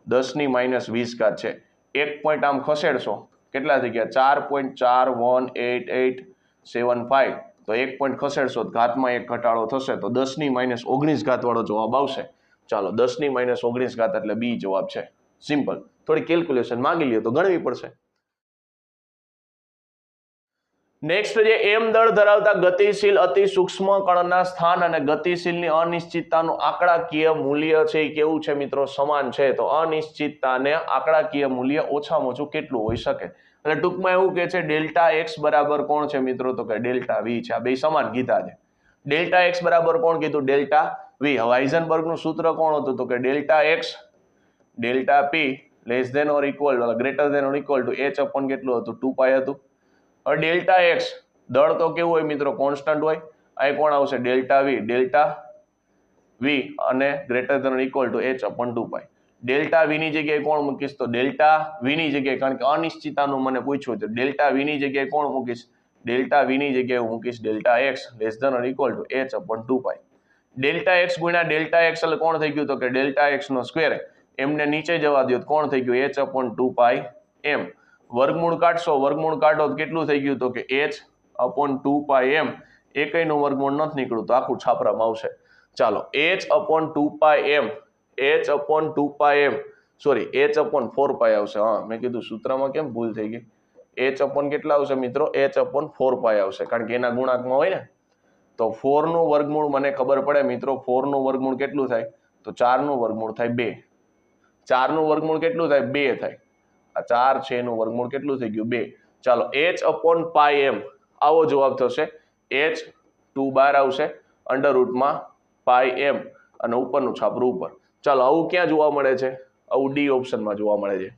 10 ની -20 ઘાત છે. એક પોઈન્ટ આમ ખસેડશો કેટલા થઈ ગયા? 4.4188875. તો એક પોઈન્ટ ખસેડશો ઘાતમાં એક ઘટાડો થશે તો 10 ની -19 ઘાત વાળો જવાબ આવશે. ચાલો 10 ની -19 ઘાત એટલે બી જવાબ છે. સિમ્પલ. થોડી કેલ્ક્યુલેશન માંગી લ્યો તો ગણવી પડશે. નેક્સ્ટ જે એમ દળ ધરાવતા ગતિશીલ અતિ સૂક્ષ્મ કણના સ્થાન અને ગતિશીલની અનિશ્ચિતતાનું આંકડાકીય મૂલ્ય છે એ કેવું છે મિત્રો? સમાન છે. તો અનિશ્ચિતતાને આંકડાકીય મૂલ્ય ઓછામાં ઓછું કેટલું હોઈ શકે? એટલે ટૂંકમાં એવું કે છે ડેલ્ટા એક્સ બરાબર કોણ છે મિત્રો? તો કે ડેલ્ટા વી છે. આ બે સમાન કીધા છે. ડેલ્ટા એક્સ બરાબર કોણ કીધું? Delta v. હવે હાઇઝનબર્ગનું સૂત્ર કોણ હતું? તો કે delta x delta p less than or equal greater than or equal to h upon કેટલું હતું? 2 પાઈ હતું. હવે ડેલ્ટા એક્સ દળ તો કેવું હોય મિત્રો? કોન્સ્ટન્ટ હોય. અહીં કોણ આવશે? ડેલ્ટા વી અને greater than or equal to h upon 2 pi. Delta v ની જગ્યાએ કોણ મૂકીશ? તો ડેલ્ટા વી ની જગ્યાએ, કારણ કે અનિશ્ચિતતાનું મને પૂછ્યું છે, ડેલ્ટા વી ની જગ્યાએ કોણ મૂકીશ? ડેલ્ટા વી ની જગ્યાએ હું મૂકીશ delta x less than or equal to h upon 2 pi. Delta x ગુણ્યા ડેલ્ટા એક્સ એટલે કોણ થઈ ગયું? તો કે ડેલ્ટા એક્સ નો સ્ક્વેર. એમને નીચે જવા દો તો કોણ થઈ ગયું? એચ અપોન 2 પાઈ એમ. વર્ગમૂળ કાઢશો, વર્ગમૂળ કાઢો તો કેટલું થઈ ગયું? તો કે એચ અપોન 2 પાઈ એમ. એકયનું વર્ગમૂળ નથી નીકળ્યું તો આખું છાપરામાં આવશે. ચાલો h upon 2 pi m. H upon 2 pi m sorry h upon 4 pi આવશે. હા મેં કીધું સૂત્રમાં કેમ ભૂલ થઈ ગઈ? એચ અપોન કેટલા આવશે મિત્રો? એચ અપોન 4 પાઈ આવશે, કારણ કે એના ગુણાંકમાં હોય ને. તો 4 નું વર્ગમૂળ મને ખબર પડે મિત્રો. 4 નું વર્ગમૂળ કેટલું થાય? તો 4 નું વર્ગમૂળ થાય 2. 4 નું વર્ગમૂળ કેટલું થાય? 2 થાય. આ 4 છે એનું વર્ગમૂળ કેટલું થઈ ગયું? 2. ચાલો એચ અપોન પાઈ એમ આવો જવાબ થશે. એચ 2 બહાર આવશે અંડરરૂટમાં પાઈ એમ અને ઉપરનું છાપરું ઉપર. ચાલો આવું ક્યાં જોવા મળે છે? આવું ડી ઓપ્શનમાં જોવા મળે છે.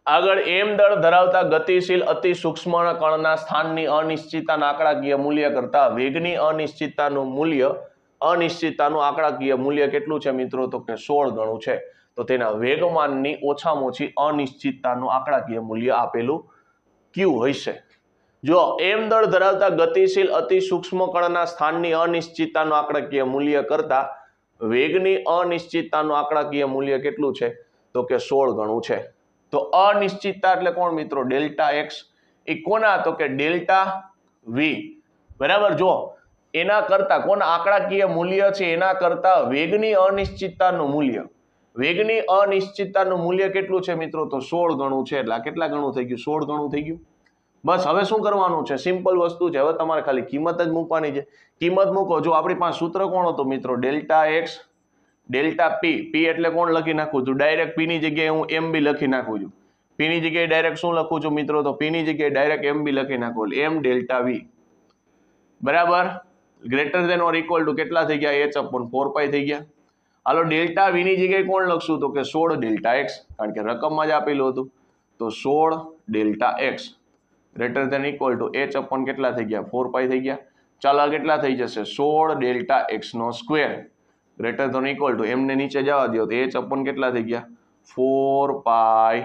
આગળ એમ દળ ધરાવતા ગતિશીલ અતિ સૂક્ષ્મ કણના સ્થાનની અનિશ્ચિતતાના આંકડાકીય મૂલ્ય કરતા વેગની અનિશ્ચિતતાનું આંકડાકીય મૂલ્ય કેટલું છે મિત્રો? તો કે 16 ગણું છે. તો તેના વેગમાનની ઓછામાં ઓછી અનિશ્ચિતતાનું આંકડાકીય મૂલ્ય આપેલું ક્યુ હશે? જો એમ દળ ધરાવતા ગતિશીલ અતિ સૂક્ષ્મ કણના સ્થાનની અનિશ્ચિતતાનું આંકડાકીય મૂલ્ય કરતા વેગની અનિશ્ચિતતાનું આંકડાકીય મૂલ્ય કેટલું છે? તો કે 16 ગણું છે. તો અનિશ્ચિતતા એટલે કોણ મિત્રો? ડેલ્ટા એક્સ એ કોના? તો કે ડેલ્ટા વી. બરાબર. જો એના કરતા કોના આંકડાકીય મૂલ્ય છે? એના કરતા વેગની અનિશ્ચિતતાનું મૂલ્ય. વેગની અનિશ્ચિતતાનું મૂલ્ય કેટલું છે મિત્રો? તો 16 ગણું છે. એટલે કેટલા ગણું થઈ ગયું? 16 ગણું થઈ ગયું. બસ હવે શું કરવાનું છે? સિમ્પલ વસ્તુ છે. હવે તમારે ખાલી કિંમત જ મૂકવાની છે. કિંમત મૂકો. જો આપણી પાસે સૂત્ર કોણ હતું મિત્રો? Delta x delta p. P એટલે કોણ લખી નાખું છું? ડાયરેક્ટ પી ની જગ્યાએ હું એમ બી લખી નાખું છું. પી ની જગ્યાએ ડાયરેક્ટ શું લખું છું મિત્રો? તો પી ની જગ્યાએ ડાયરેક્ટ એમ બી લખી નાખું. એમ ડેલ્ટા વી બરાબર greater than or equal to કેટલા થઈ ગયા? એચ અપોન 4 પાઈ થઈ ગયા. હાલો ડેલ્ટા વી ની જગ્યાએ કોણ લખશું? તો કે 16 ડેલ્ટા એક્સ, કારણ કે રકમમાં જ આપેલું હતું. તો 16 delta x greater than equal to h upon કેટલા થઈ ગયા? 4 પાઈ થઈ ગયા. ચાલો આ કેટલા થઈ જશે 16 ડેલ્ટા એક્સ નો square greater than equal to એમને નીચે જવા દો તો h અપોન કેટલા થઈ ગયા 4 પાઈ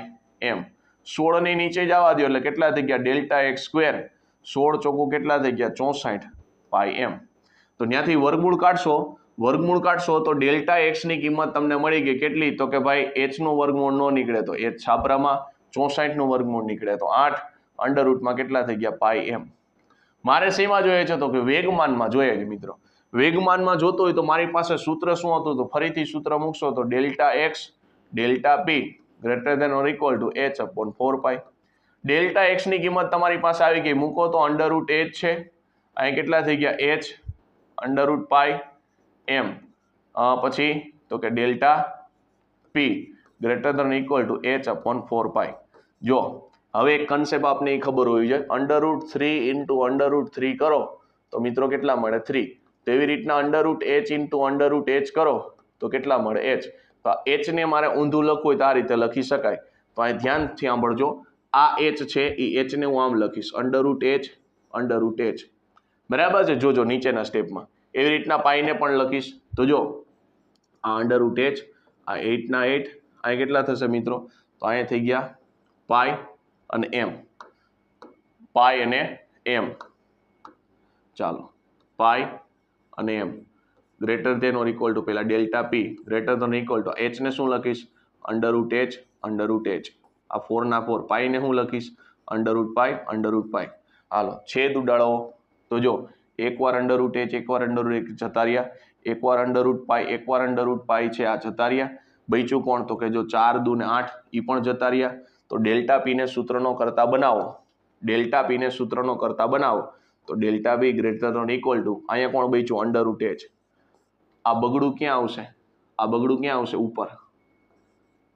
એમ 16 ની નીચે જવા દો એટલે કેટલા થઈ ગયા ડેલ્ટા એક્સ સ્ક્વેર 16 ચોકુ કેટલા થઈ ગયા 64 પાઈ એમ તો ત્યાંથી વર્ગમૂળ કાઢશો તો ડેલ્ટા એક્સ ની કિંમત તમને મળી ગઈ કેટલી તો કે ભાઈ h નું વર્ગમૂળ ન નીકળે તો h છાપરામાં 64 નું વર્ગમૂળ નીકળે તો 8 અંડર રૂટમાં કેટલા થઈ ગયા પાઈ એમ મારે શેમાં જોઈએ છે તો કે વેગમાનમાં જોઈએ છે મિત્રો વેગમાનમાં જોતો હોય તો મારી પાસે સૂત્ર શું હતું તો ફરીથી સૂત્ર મૂકશો તો delta x delta p greater than or equal to h upon 4 pi delta x ની કિંમત તમારી પાસે આવી ગઈ મૂકો તો અંડર રૂટ h છે અહીં કેટલા થઈ ગયા h under root pi m પછી તો કે delta p greater than equal to h upon 4 pi જો હવે એક કન્સેપ્ટ આપને ખબર હોવી જોઈએ under root 3 into under root 3 કરો તો મિત્રો કેટલા મળે 3 તેવી રીતના under root h into under root h કરો તો કેટલા મળે h તો h ને મારે ઊંધું લખવું હોય તો આ રીતે લખી શકાય તો અહીં ધ્યાનથી સાંભળજો આ h છે એ h ને હું આમ લખીશ અંડર રૂટ h બરાબર છે જોજો નીચેના સ્ટેપમાં એવી રીતના પાઈને પણ લખીશ તો જો આ અંડર રૂટ h આ 8 ના 8 અહીં કેટલા થશે મિત્રો તો અહીંયા થઈ ગયા પાઈ અને એમ પાઈ અને એમ ચાલો પાઈ અને એમ greater than or equal to પેલા delta p greater than equal to h ને શું લખીશ અંડર રૂટ h આ 4 ના 4 પાઈ ને હું લખીશ અંડર રૂટ પાઈ હાલો છેદ ઉડાડો તો જો એકવાર અંડર રૂટ h એકવાર અંડર રૂટ h જતા રહ્યા એકવાર અંડર રૂટ પાઈ છે આ જતા રહ્યા બચ્યું કોણ તો કે જો 4 દુ ને 8 ઈ પણ જતા રહ્યા તો ડેલ્ટા પી ને સૂત્રનો કરતા બનાવો તો delta p greater than equal to અહીંયા કોણ બચ્યું અંડર રૂટ h આ બગડું ક્યાં આવશે ઉપર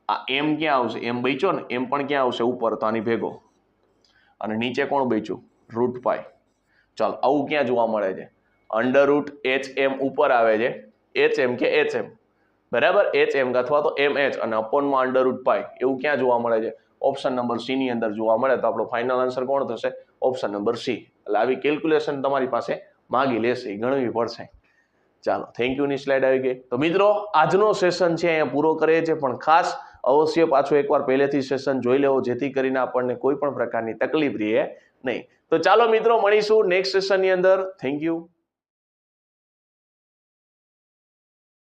આ એમ ક્યાં આવશે એમ બચ્યો ને એમ પણ ક્યાં આવશે ઉપર તો આની ભેગો અને નીચે કોણ બચ્યું રૂટ પાઈ ચાલો આવું ક્યાં જોવા મળે છે અંડર રૂટ h એમ ઉપર આવે છે h એમ કે h એમ બરાબર h એમ અથવા તો એમ h અને અપોનમાં અંડર રૂટ પાઈ એવું ક્યાં જોવા મળે છે ઓપ્શન નંબર સી ની અંદર જોવા મળે તો આપણો ફાઇનલ આન્સર કોણ થશે ઓપ્શન નંબર સી એટલે આવી કેલ્ક્યુલેશન તમારી પાસે માગી લેશે ગણવી પડશે ચાલો થેન્ક યુ ની સ્લાઇડ આવી ગઈ તો મિત્રો આજનો સેશન છે અહીંયા પૂરો કરીએ છીએ પણ ખાસ અવશ્ય પાછો એકવાર પહેલેથી સેશન જોઈ લેવો જેથી કરીને આપણને કોઈ પણ પ્રકારની તકલીફ રહે નહીં તો ચાલો મિત્રો મળીશું નેક્સ્ટ સેશનની અંદર થેન્ક યુ